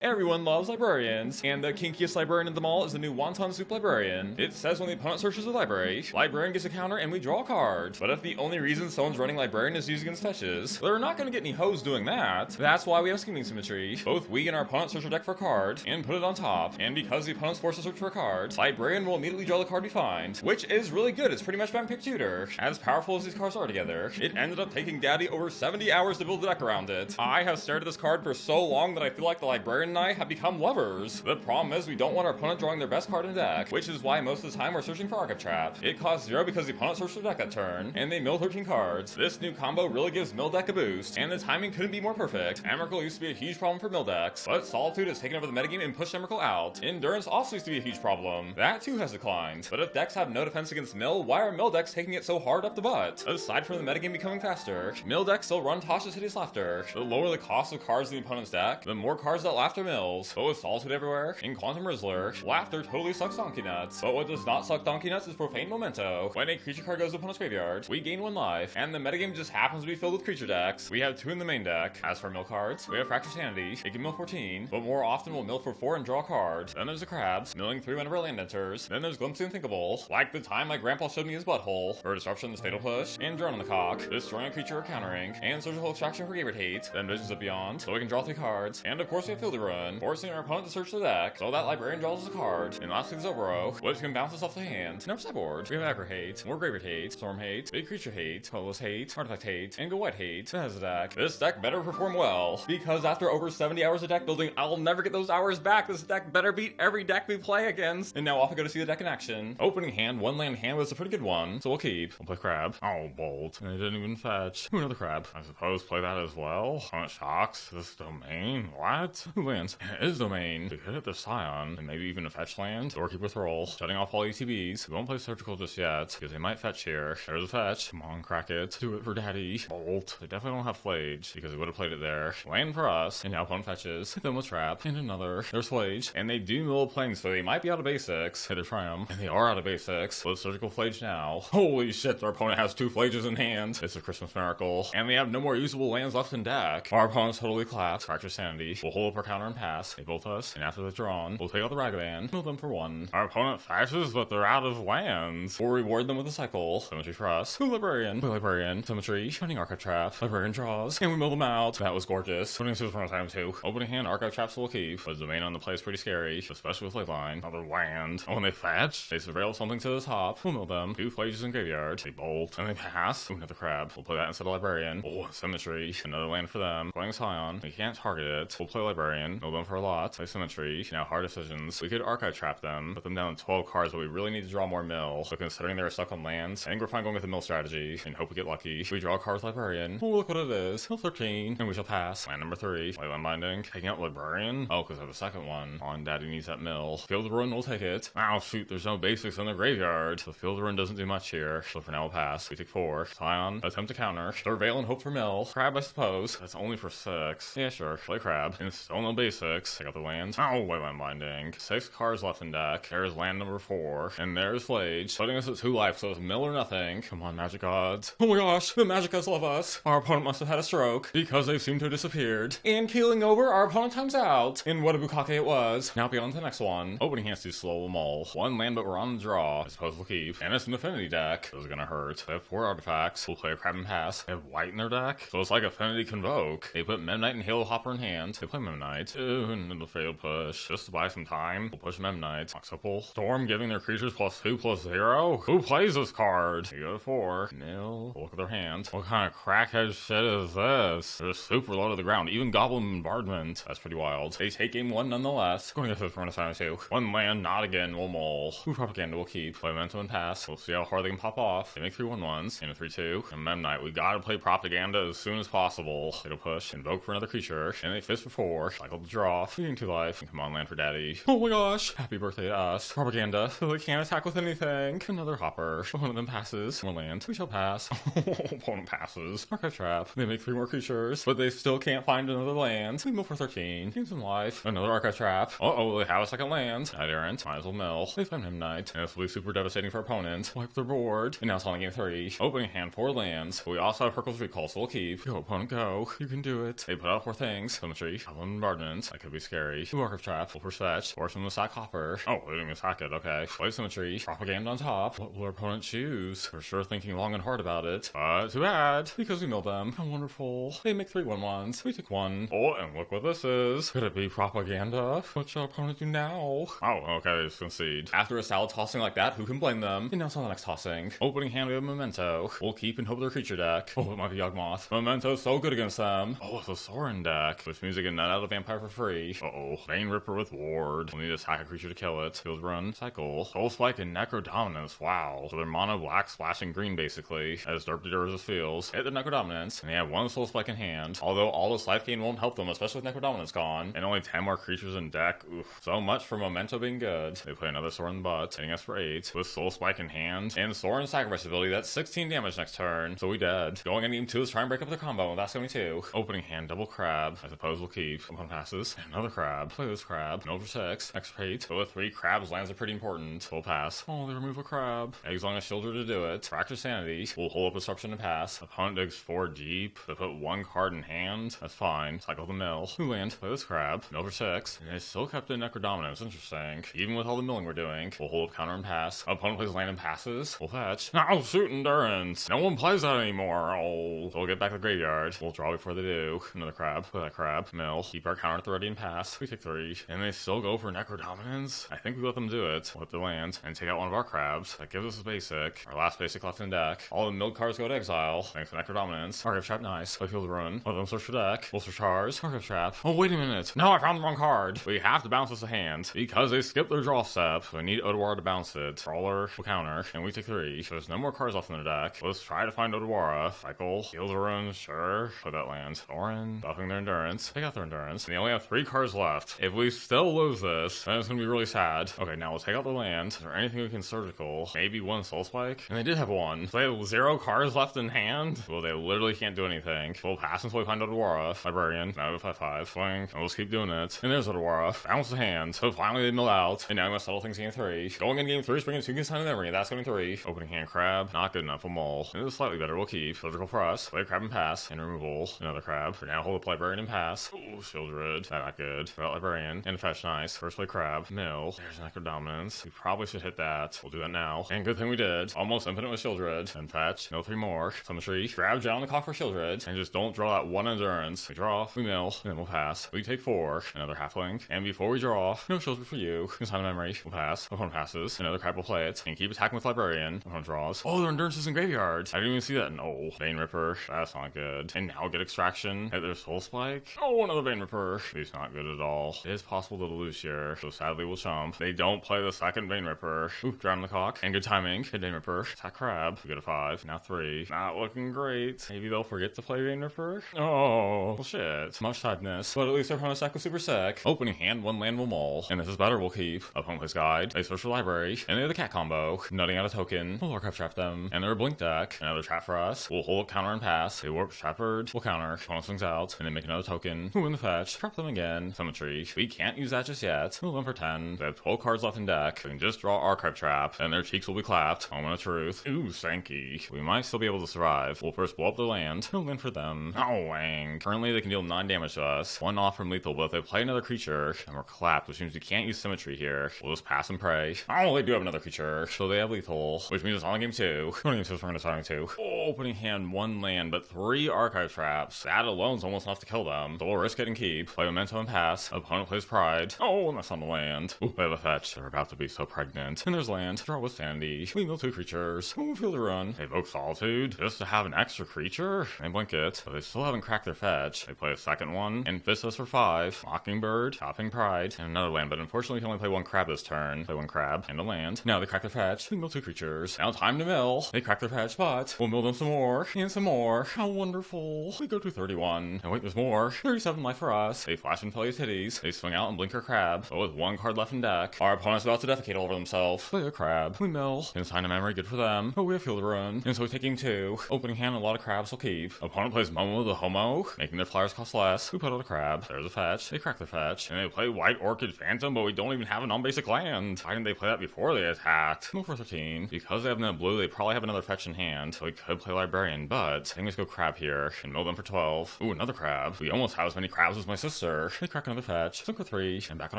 Everyone loves librarians, and the kinkiest librarian in them all is the new Wonton Soup Librarian. It says when the opponent searches the library, librarian gets a counter and we draw a card. But if the only reason someone's running librarian is used against fetches, they're not going to get any hoes doing that. That's why we have Scheming Symmetry. Both we and our opponent search our deck for a card, and put it on top, and because the opponent's forced to search for a card, librarian will immediately draw the card we find, which is really good. It's pretty much Vampiric Tutor. As powerful as these cards are together, it ended up taking Daddy over 70 hours to build the deck around it. I have stared at this card for so long that I feel like the librarian and I have become lovers. The problem is we don't want our opponent drawing their best card in the deck, which is why most of the time we're searching for Archive Trap. It costs 0 because the opponent searched their deck that turn, and they mill 13 cards. This new combo really gives mill deck a boost, and the timing couldn't be more perfect. Emrakul used to be a huge problem for mill decks, but Solitude has taken over the metagame and pushed Emrakul out. Endurance also used to be a huge problem. That too has declined. But if decks have no defense against mill, why are mill decks taking it so hard up the butt? Aside from the metagame becoming faster, mill decks still run Tasha's Hideous Laughter. The lower the cost of cards in the opponent's deck, the more cards that Laughter mills. But with Solitude everywhere, in Quantum Rizzler, Laughter totally sucks Donkey Nuts. But what does not suck Donkey Nuts is Profane Memento. When a creature card goes to opponent's graveyard, we gain 1 life, and the metagame just happens to be filled with creature decks. We have 2 in the main deck. As for mill cards, we have Fractured Sanity. It can mill 14, but more often we'll mill for 4 and draw a card. Then there's the Crabs, milling 3 whenever land enters. Then there's Glimpse the Unthinkable, like the time my grandpa showed me his butthole, or Disruption this Fatal Push, and Drone on the Cock, destroying a creature or countering, and Surgical Extraction for graveyard hate, then Visions of Beyond, so we can draw 3 cards, and of course we have Field Run, forcing our opponent to search the deck, so that librarian draws us a card. And lastly is Oboro, which can bounce us off the hand. In our sideboard, we have Aggro Hate, more Graveyard Hate, Storm Hate, Big Creature Hate, Colorless Hate, Artifact Hate, and Go White Hate. That has a deck. This deck better perform well, because after over 70 hours of deck building, I'll never get those hours back. This deck better beat every deck we play against. And now off I go to see the deck in action. Opening hand, 1 land hand was a pretty good one, so we'll keep. We'll play Crab. Oh, bolt. And I didn't even fetch. Ooh, another Crab. I suppose play that as well. Opponent shocks. This domain. What? Who lands? It is domain. We could hit the Scion, and maybe even a fetch land. Doorkeeper Thrall. Shutting off all ETBs. We won't play Surgical just yet, because they might fetch here. There's a fetch. Come on, crack it. Do it for daddy. Bolt. They definitely don't have Flage, because we would have played it there. Land for us, and now opponent fetches. Then we'll trap. And another. There's Flage. And they do mill playing, so they might be out of basics. Hey, they're trying them. And they are out of basics. Let's Surgical Flage now. Holy shit, our opponent has 2 Flages in hand. It's a Christmas miracle. And they have no more usable lands left in deck. Our opponent's totally clapped. Fractured Sanity. We'll hold up our counter and pass. They bolt us, and after they're drawn, we'll take out the Ragavan. Mill them for 1. Our opponent fetches, but they're out of lands. We'll reward them with a cycle. Symmetry for us. Ooh, Librarian. Play Librarian. Symmetry. Running Archive Trap. Librarian draws. And we mill them out. That was gorgeous. Putting us for time too. Opening hand, Archive Traps will keep. But the domain on the play is pretty scary, especially with Leyline. Another land. Oh, when they fetch, they surveil something to the top. We'll mill them. 2 Flages in graveyard. They bolt. And they pass. Ooh, another Crab. We'll play that instead of Librarian. Oh, Symmetry. Another land for them. Playing Scion. We can't target it. We'll play Librarian. Mill them for a lot. Play Symmetry. Now hard decisions. We could Archive Trap them. Put them down to 12 cards, but we really need to draw more mill. So considering they're stuck on lands, I think we're fine going with the mill strategy and hope we get lucky. We draw a card with Librarian. Oh, look what it is. Mill 13. And we shall pass. Land number 3. Play Land Binding. Taking out Librarian. Oh, because I have a second one. On Daddy needs that mill. Field Run will take it. Oh, shoot. There's no basics in the graveyard. The Field Run doesn't do much here. So for now we'll pass. We take 4. Scion. Attempt to counter. Surveil and hope for mill. Crab, I suppose. That's only for 6. Yeah, sure. Play Crab. And still no basics. Take out the land. Oh, play Land Binding. 6 cards left in deck. There's land number 4. And there's Flage. Putting us at 2 life, so it's mill or nothing. Come on, Magic Gods. Oh my gosh, the Magic Gods love us. Our opponent must have had a stroke, because they seem to have disappeared. And keeling over, our opponent times out. And what a bukake it was. Now beyond to the next one. Opening hands to slow them all. 1 land, but we're on the draw. I suppose we'll keep. And it's an Affinity deck. This is gonna hurt. They have 4 artifacts. We'll play a Crab and pass. They have white in their deck, so it's like Affinity Convoke. They put Memnite and Halo Hopper in hand. They play Memnite. And it'll fail push. Just to buy some time, we'll push Memnite. Oxopal. Storm giving their creatures +2/+0. Who plays this card? They go to 4. Nil. Look at their hand. What kind of crackhead shit is this? They're super low to the ground. Even Goblin Bombardment. That's pretty wild. They take game 1 nonetheless. Going to the front of Scion 2. 1 land, not again. We'll mull. Ooh, Propaganda will keep. Play Memento and pass. We'll see how hard they can pop off. They make 3 1/1s. And a 3/2. And Memnite. We gotta play Propaganda as soon as possible. It'll push. Invoke for another creature. And they fist for 4. Cycle the draw. Feeding 2 life. And come on, land for daddy. Oh my gosh. Happy birthday to us. Propaganda. So they can't attack with anything. Another Hopper. One of them passes. More land. We shall pass. Opponent passes. Archive Trap. They make 3 more creatures, but they still can't find another land. We mill for 13. Gain some life. Another Archive Trap. Uh-oh, they have a second land. Knight Errant. Might as well mill. They find him Knight. And this will be super devastating for our opponent. Wipe their board. And now it's on game 3. Opening hand 4 lands. We also have Hercule's Recall, so we'll keep. Go, opponent, go. You can do it. They put out 4 things. Symmetry. Goblin Bombardment. Predominance. That could be scary. Two Archive Trap, full for fetch, force him to sack Hopper. Oh, they didn't even sack it, okay. Play Symmetry, Propaganda on top. What will our opponent choose? We're sure thinking long and hard about it. But too bad, because we milled them. How wonderful. They make 3 1/1s. We take 1. Oh, and look what this is. Could it be Propaganda? What shall our opponent do now? Oh, okay, they just concede. After a salad tossing like that, who can blame them? And now it's on the next tossing. Opening hand, we have Memento. We'll keep and hope their creature deck. Oh, it might be Yawgmoth. Memento's so good against them. Oh, it's a Soaring deck, which means they can nut out a vampire for free. Uh-oh. Bane Ripper with Ward. We'll need to attack a creature to kill it. Field Run, Cycle, Soul Spike, and Necro Dominance. Wow. So they're mono black, splashing green, basically. As Derp to Durz feels. Hit the Necro Dominance, and they have 1 Soul Spike in hand. Although all this life gain won't help them, especially with Necro Dominance gone. And only 10 more creatures in deck. Oof. So much for Memento being good. They play another Soaring butt, hitting us for 8. With Soul Spike in hand. And Soaring sacrifice ability, that's 16 damage next turn. So we dead. Going into game 2 is try and break up their combo with Last 72. Opening hand, double crab. I suppose we'll keep. One passes. Another crab. Play this crab. An over 6. X-Pate. Go with 3 crabs. Lands are pretty important. We'll pass. Oh, they remove a crab. Eggs on a Shielder to do it. Fractured Sanity. We'll hold up Disruption and pass. Opponent digs 4 deep. They put 1 card in hand. That's fine. Cycle the mill. Who land? Play this crab. An over 6. And they still kept in Necro Dominance. Interesting. Even with all the milling we're doing. We'll hold up counter and pass. Opponent plays land and passes. We'll fetch. Oh, shoot Endurance. No one plays that anymore. Oh. So we'll get back to the graveyard. We'll draw before they do. Another crab. Play that crab. Mill. Keep our counter at the ready and pass. We take 3. And they still go for Necro Dominance. I think we let them do it. Let the land and take out one of our crabs. That gives us a basic. Our last basic left in deck. All the milled cards go to exile. Thanks to Necro Dominance. Archive Trap, nice. Play Field Run. Let them search for deck. We'll search ours. Archive Trap. Oh, wait a minute. No, I found the wrong card. We have to bounce this a hand because they skipped their draw step. So we need Otawara to bounce it. Trawler will counter. And we take 3. There's no more cards left in their deck. Let's try to find Otawara. Cycle. Field Run. Sure. Play that land. Orin. Buffing their endurance. Take out their endurance. And they only have 3 cards left. If we still lose this, then it's going to be really sad. Okay, now we'll take out the land. Is there anything we can surgical? Maybe 1 Soul Spike? And they did have 1. So they have 0 cards left in hand? Well, they literally can't do anything. We'll pass until we find Otawara. Librarian. Now we have 5/5. Swing. And we'll just keep doing it. And there's Otawara. Bounce the hand. So finally they mill out. And now we must settle things game 3. Going in game 3, bringing 2 consigned memory. That's going 3. Opening hand crab. Not good enough. We'll mull. And this is slightly better. We'll keep. Surgical for us. Play crab and pass. And removal. Another crab. For now, hold up Librarian and pass. Ooh, Shieldred. That not good. About Librarian. And fetch nice. First play crab. Mill. There's Necro Dominance. We probably should hit that. We'll do that now. And good thing we did. Almost infinite with Shieldred. And fetch. No 3 more. Symmetry. Grab down the cock for Shieldred. And just don't draw that 1 endurance. We draw. We mill. And then we'll pass. We take 4. Another halfling. And before we draw, no Shieldred for you. Consign memory. We'll pass. Opponent passes. Another crab will play it. And keep attacking with Librarian. Opponent draws. Oh, their endurance is in graveyard. I didn't even see that. No. Bane Ripper. That's not good. And now get extraction. Hit their Soul Spike. Oh, another Bane Ripper. He's not good at all. It is possible to lose here. So sadly we'll chump. They don't play the second Bane Ripper. Ooh, drown the cock. And good timing. Hit Bane Ripper. Attack crab. We get a 5. Now 3. Not looking great. Maybe they'll forget to play Bane Ripper. Oh, well, shit. Much sadness. But at least our opponent's deck was super sick. Opening hand, 1 land will mull. And this is better, we'll keep. Opponent plays guide. They search for library. And they have the cat combo. Nutting out a token. We'll Archive Trap them. And they're a blink deck. Another trap for us. We'll hold up counter and pass. They warp Shepherd. We'll counter. Opponent swings out. And they make another token. We'll win the fetch. Trap them again. Symmetry. We can't use that just yet. We'll win for 10. They have 12 cards left in deck. We can just draw Archive Trap. And their cheeks will be clapped. Moment of truth. Ooh, Stanky. We might still be able to survive. We'll first blow up their land. We'll win for them. Oh, wang. Currently they can deal 9 damage to us. 1 off from lethal, but if they play another creature, and we're clapped, which means we can't use Symmetry here. We'll just pass and pray. Oh, they do have another creature. So they have lethal, which means it's on game 2. We're game 2, so we're going to 2. Oh, opening hand, 1 land, but 3 Archive Traps. That alone's almost enough to kill them. So we'll risk it and keep. Play Memento and pass. Opponent plays Pride. Oh, and that's on the land. Ooh, they have a fetch. They're about to be so pregnant. And there's land. Draw with Sandy. We mill 2 creatures. Ooh, Field Run. They evoke Solitude. Just to have an extra creature. They blink it, but they still haven't cracked their fetch. They play a second one. And fist us for 5. Mockingbird. Chopping Pride. And another land, but unfortunately we can only play 1 crab this turn. Play 1 crab. And a land. Now they crack their fetch. We mill 2 creatures. Now time to mill. They crack their fetch, but we'll mill them some more. And some more. How wonderful. We go to 31. And wait, there's more. 37 life for us. They flash and play his titties. They swing out and blink our crab. But with 1 card left in deck, our opponent's about to defecate all over themselves. Play a crab. We mill. Consign a memory, good for them. But we have Field Run. And so we take game 2. Opening hand, a lot of crabs will keep. Opponent plays Momo the Homo, making their flyers cost less. We put out a crab. There's a fetch. They crack their fetch. And they play White Orchid Phantom, but we don't even have a non-basic land. Why didn't they play that before they attacked? Move for 13. Because they have no blue, they probably have another fetch in hand. So we could play Librarian, but I think let's go crab here and mill them for 12. Ooh, another crab. We almost have as many crabs as my sister. Sir. They crack another fetch. Sink for 3. And back on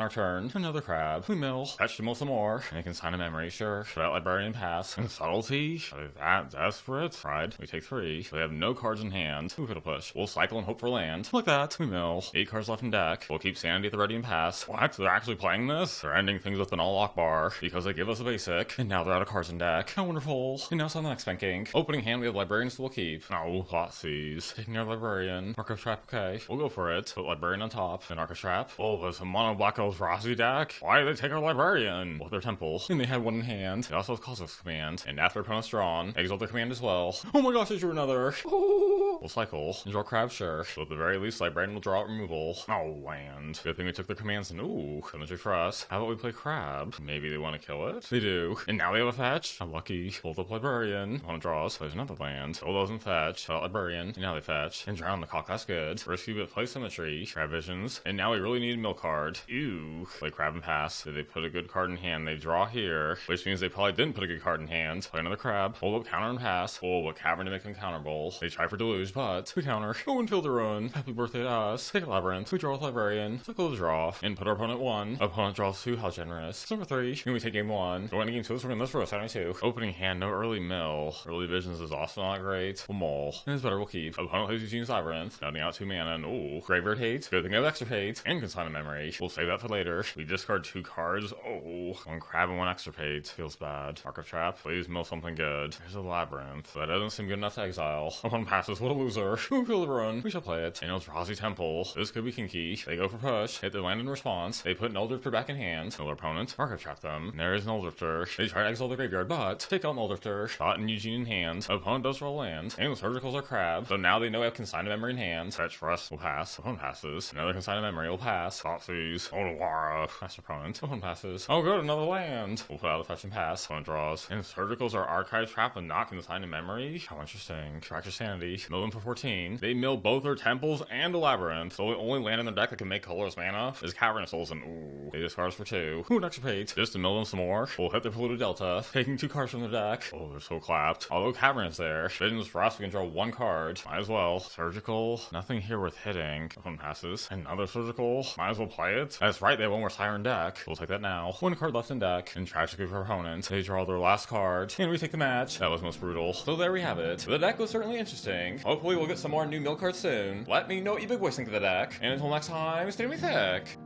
our turn. Another crab. We mill. Fetch to mill some more. And they can sign a memory. Sure. Put out Librarian pass. And subtlety? Are they that desperate? Pride. We take 3. They have no cards in hand. We could have push. We'll cycle and hope for land. Like that. We mill. 8 cards left in deck. We'll keep Sanity at the ready and pass. What? They're actually playing this? They're ending things with an all-lock bar because they give us a basic. And now they're out of cards in deck. How wonderful. And now it's on the next banking. Opening hand, we have Librarians we'll keep. No, Thoughtseize. Taking our Librarian. Archive Trap, okay. We'll go for it. Put Librarian on top. And Archive Trap. Oh, there's a mono Black Elves Rossi deck? Why did they take our Librarian? Well, their temple. And they had one in hand. They also have Cosmos Command. And after opponent's drawn, exile their command as well. Oh my gosh, they drew another. We'll cycle. And draw Crab, sure. So at the very least, Librarian will draw out removal. Oh, land. Good thing we took their commands and ooh, symmetry for us. How about we play Crab? Maybe they want to kill it? They do. And now they have a fetch. I'm lucky. Hold up Librarian. Want to draw us? There's another land. Oh, doesn't fetch. Hold Librarian. And now they fetch. And drown the cock. That's good. Risky but play Symmetry. Crab Visions. And now we really need a mill card. Ew. Play Crab and pass. Did they put a good card in hand? They draw here. Which means they probably didn't put a good card in hand. Play another Crab. Hold up counter and pass. Oh, but Cavern to make them counterable. They try for Deluge, but we counter. Oh, and Field the Ruin. Happy birthday to us. Take a Labyrinth. We draw with Librarian. Cycle the draw. And put our opponent 1. Opponent draws 2. How generous. Number 3. And we take game 1. Going to game 2. So we're going to miss for a 72. Opening hand. No early mill. Early Visions is also not great. We'll mull. And it's better. We'll keep. Opponent plays Eugene's Labyrinth. Noting out 2 mana. And ooh. Graveyard hate. Good thing I have extra hate. And consign a memory. We'll save that for later. We discard 2 cards. Oh. 1 crab and 1 extra hate. Feels bad. Archive Trap. Please mill something good. There's a Labyrinth. That doesn't seem good enough to exile. Opponent passes. What a loser. Ooh, Field the Ruin. We shall play it. And it's Rossi Temple. This could be kinky. They go for push. Hit their land in response. They put an Eldrifter back in hand. Kill their opponent. Archive Trap them. And there is an Eldrifter. They try to exile the graveyard, but take out an Eldrifter. Thought and Eugene in hand. Opponent does roll land. And the Surgicals are Crab. So now they know we have consign a memory in hand. Fetch for us. We'll pass. Opponent passes. Another consign a memory. We'll pass. Thoughtseize. Otawara. Master opponent. Opponent passes. Oh good, another land. We'll put out a fetch and pass. Opponent draws. And Surgicals are Archive Trap and not consign a memory. How interesting. Fractured Sanity. Mill them for 14. They mill both their temples and a Labyrinth. So the only land in their deck that can make colorless mana is Cavernous Souls and ooh. They discard for 2. Ooh, an extra pate. Just to mill them some more. We'll hit their Polluted Delta. Taking 2 cards from their deck. Oh, they're so clapped. Although Cavernous there. Visions for us, we can draw 1 card. Might as well. Surgical. Nothing here worth hitting. Opponent passes. Another Surgical. Might as well play it. That's right, they have 1 more Siren deck. We'll take that now. 1 card left in deck. And tragically for our opponent. They draw their last card. And we take the match. That was most brutal. So there we have it. The deck was certainly interesting. Hopefully we'll get some more new mill cards soon. Let me know what you big boys think of the deck. And until next time, stay with me thick.